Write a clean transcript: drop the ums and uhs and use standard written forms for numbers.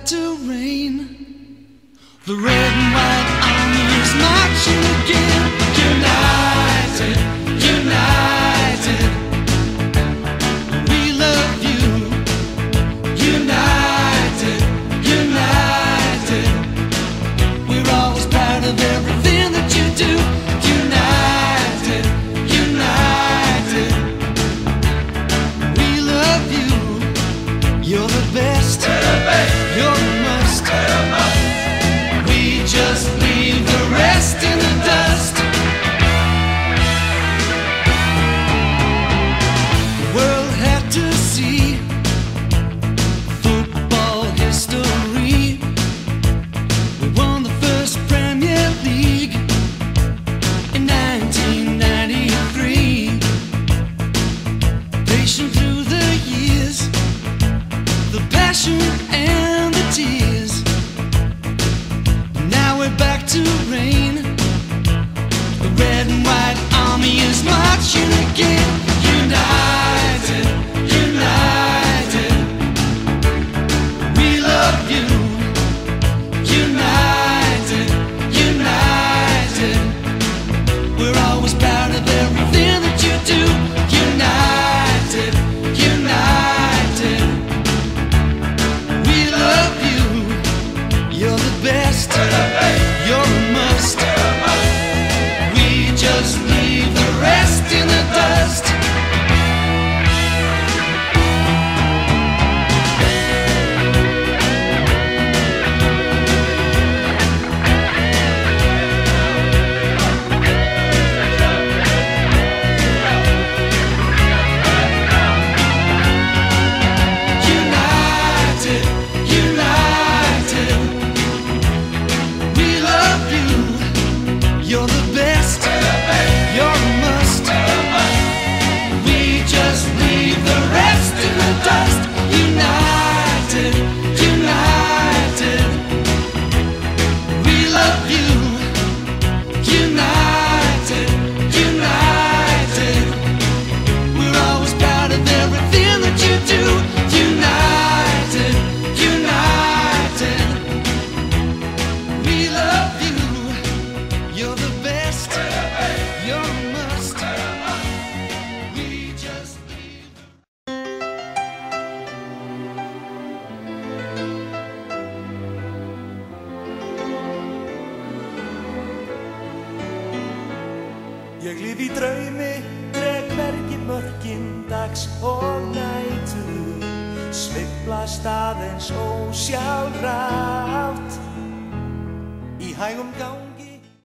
about to rain. The red and white army is marching again. United, united, we love you. United, united, we're always proud of everything that you do. United, united, we love you. You're the best, you're a must. We just leave the rest in the dust. The world had to see football history. We won the first Premier League in 1993. Patient through the years, the passion and the tears. Now we're back to rain. The red and white army is marching again. United, united, we love you. United, united, we're always proud of everything that you do. United, united, we love you. You're the best, you're a must. We just leave the rest in the dust. United, united, we love you. You're the best, you're a must. We just leave the rest in the dust. United, united, we love you. United, united, we're always proud of everything that you do. United, united, we love you. You're the best, you're a must. We just leave. Ég lif í draumi, dreg hvergi mörkin dags og nætur. Sveiflast aðeins ósjálfrátt í hægum gang.